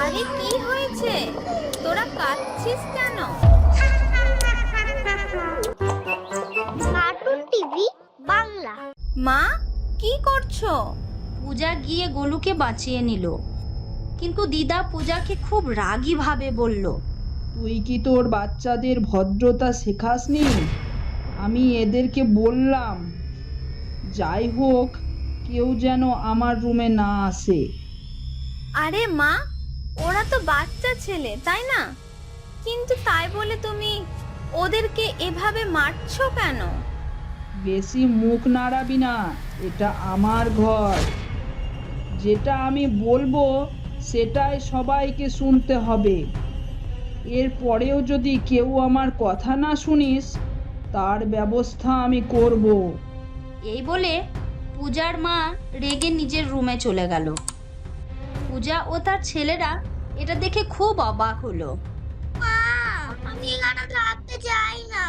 আরে কি হয়েছে? তোরা কাঁদছিস কেন? Cartoon TV Bangla. মা, কি করছো? পূজা গিয়ে গোলুকে বাঁচিয়ে নিল, কিন্তু দিদা পূজাকে খুব রাগী ভাবে বলল, তুই কি তোর বাচ্চাদের ভদ্রতা শেখাসনি? আমি এদেরকে বললাম, যাই হোক, কেউ যেন আমার রুমে না আসে। আরে মা, ওরা তো বাচ্চা ছেলে, তাই না? কিন্তু তাই বলে তুমি ওদেরকে এভাবে মারছো কেন? বেশি মুখ নাড়াবি না, এটা আমার ঘর। যেটা আমি বলবো সেটাই সবাইকে শুনতে হবে। এরপরেও যদি কেউ আমার কথা না শুনিস, তার ব্যবস্থা আমি করব। এই বলে পূজার মা রেগে নিজের রুমে চলে গেল। পূজা ও তার ছেলেরা এটা দেখে খুব অবাক হলো। মা, আমি এখানে থাকতে চাই না,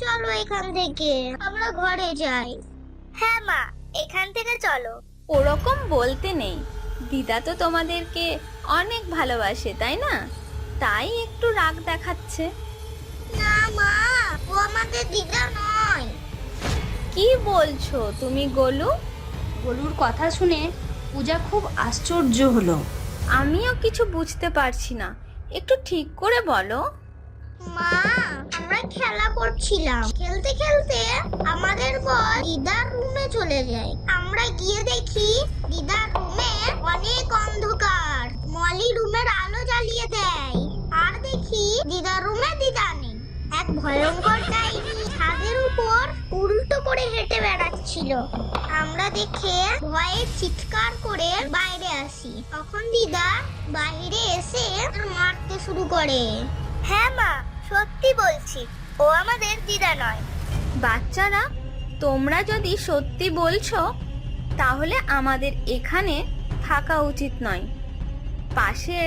চলো এখান থেকে আমরা ঘরে যাই। হ্যাঁ মা, এখান থেকে চলো। ওরকম বলতে নেই, দিদা তো তোমাদেরকে অনেক ভালোবাসে, তাই না? তাই একটু রাগ দেখাচ্ছে। না মা, ও আমাদের দিদা নয়। কি বলছো তুমি গোলু? গোলুর কথা শুনে পূজা খুব আশ্চর্য হলো। আমিও কিছু বুঝতে পারছি না, একটু ঠিক করে বলো। মা, আমরা খেলা করছিলাম, খেলতে খেলতে আমাদের বল দিদার রুমে চলে যায়। আমরা গিয়ে দেখি দিদার রুমে অনেক অন্ধকার। মলি রুমের আলো জ্বালিয়ে দেয়, আর দেখি দিদার রুমে দিদা নেই। এক ভয়ঙ্কর ডাইনি ছাদের উপর উল্টো করে হেঁটে বেড়াচ্ছিল। আমরা দেখে ভয়ে চিৎকার করে বাইরে আসি। তখন দিদা বাইরে এসে মারতে শুরু করে। হ্যাঁ মা, সত্যি বলছি, ও আমাদের দিদা নয়। বাচ্চারা, তোমরা যদি সত্যি বলছো তাহলে আমাদের এখানে থাকা উচিত নয়। পাশে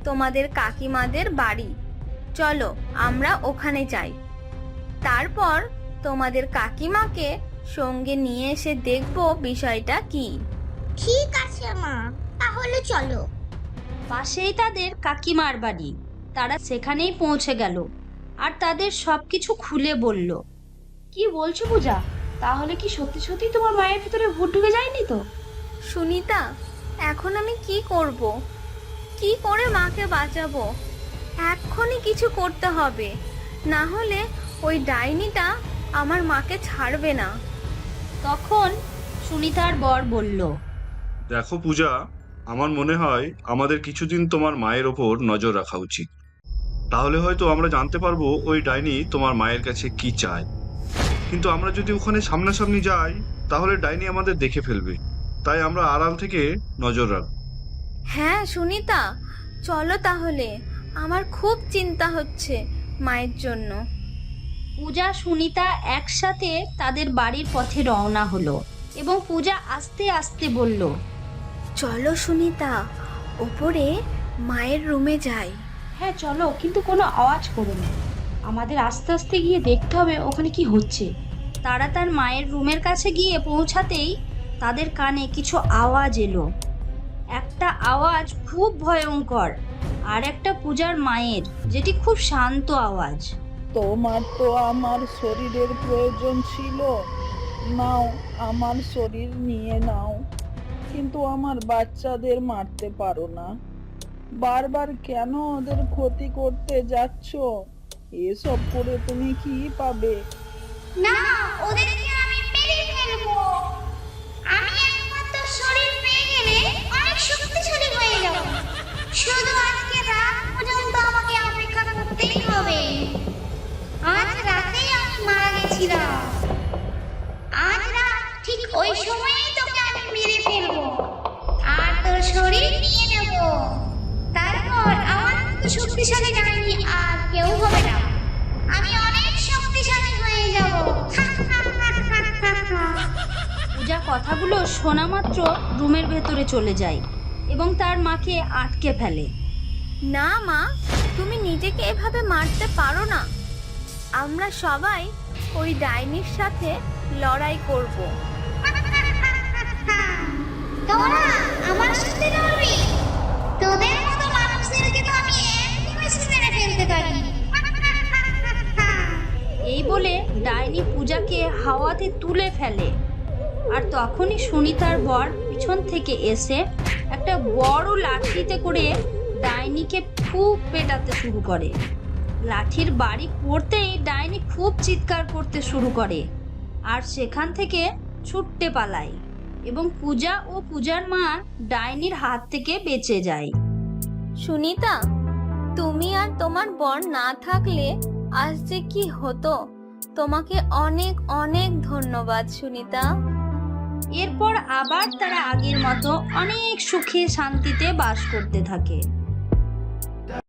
তোমাদের কাকিমাদের বাড়ি, চলো আমরা ওখানে যাই। তারপর তোমাদের কাকিমাকে সঙ্গে নিয়ে এসে দেখবো বিষয়টা কি। ঠিক আছে মা, তাহলে চলো। পাশেই তাদের কাকিমার বাড়ি। তারা সেখানেই পৌঁছে গেল আর তাদের সবকিছু খুলে বলল। কি বলছো পূজা? তাহলে কি সত্যি সত্যি তোমার মায়ের ভিতরে ভূত ঢুকে যায়নি তো? সুনিতা, এখন আমি কি করব? কি করে মাকে বাঁচাবো? এক্ষুনি কিছু করতে হবে, না হলে ওই ডাইনিটা আমার মাকে ছাড়বে না। তখন সুনিতার বর বলল, দেখো পূজা, আমার মনে হয় আমাদের কিছুদিন তোমার মায়ের ওপর নজর রাখা উচিত। তাহলে হয়তো আমরা জানতে পারবো ওই ডাইনি তোমার মায়ের কাছে কি চায়। কিন্তু আমরা যদি ওখানে সামনাসামনি যাই তাহলে ডাইনি আমাদের দেখে ফেলবে। তাই আমরা আড়াল থেকে নজর রাখবো। হ্যাঁ সুনিতা, চলো তাহলে, আমার খুব চিন্তা হচ্ছে মায়ের জন্য। পূজা সুনিতা একসাথে তাদের বাড়ির পথে রওনা হলো এবং পূজা আস্তে আস্তে বলল, চলো সুনিতা, ওপরে মায়ের রুমে যাই। হ্যাঁ চলো, কিন্তু কোনো আওয়াজ করো না। আমাদের আস্তে আস্তে গিয়ে দেখতে হবে ওখানে কি হচ্ছে। তারা তার মায়ের রুমের কাছে গিয়ে পৌঁছাতেই তাদের কানে কিছু আওয়াজ এলো। একটা আওয়াজ খুব ভয়ঙ্কর, আর একটা পূজার মায়ের, যেটি খুব শান্ত আওয়াজ। তোমার তো আমার শরীরের প্রয়োজন ছিল, নাও আমার শরীর নিয়ে নাও, কিন্তু আমার বাচ্চাদের মারতে পারো না। বারবার কেন ওদের ক্ষতি করতে যাচ্ছ? এসব করে তুমি কি পাবে? না, ওদেরকে আমি মেরে ফেলবো। আমি একমাত্র শরীর পেয়ে গেলে অনেক শক্তিশালী হয়ে যাব। শুধু আজকে রাত পর্যন্ত আমাকে অপেক্ষা করতেই হবে। আজ রাতেই আমি মারা গেছিলাম। আজ রাত ঠিক ওই সময়েই তোকে আমি মেরে ফেলবো আর তোর শরীর নিয়ে নেব। তারপর আমার মতো শক্তিশালী ডাইনি আর কেউ হবে না। আমি অনেক শক্তিশালী হয়ে যাব। পূজা কথাগুলো শোনা মাত্র রুমের ভেতরে চলে যায় এবং তার মাকে আটকে ফেলে। না মা, তুমি নিজেকে এভাবে মারতে পারো না। আমরা সবাই ওই ডাইনির সাথে লড়াই করব। তোরা আমার সাথে লড়বি? তোদের মতো মানুষদের হাওয়াতে তুলে ফেলে। আর তখনই সুনিতার বর পিছন থেকে এসে একটা বড় লাঠিতে করে ডাইনিকে খুব পেটাতে শুরু করে। লাঠির বাড়ি পড়তেই ডাইনি খুব চিৎকার করতে শুরু করে আর সেখান থেকে ছুটতে পালায় এবং পূজা ও পূজার মা ডাইনির হাত থেকে বেঁচে যায়। সুনিতা, তুমি আর তোমার বর না থাকলে আজ যে কি হতো। তোমাকে অনেক অনেক ধন্যবাদ সুনিতা। এরপর আবার তারা আগের মতো অনেক সুখে শান্তিতে বাস করতে থাকে।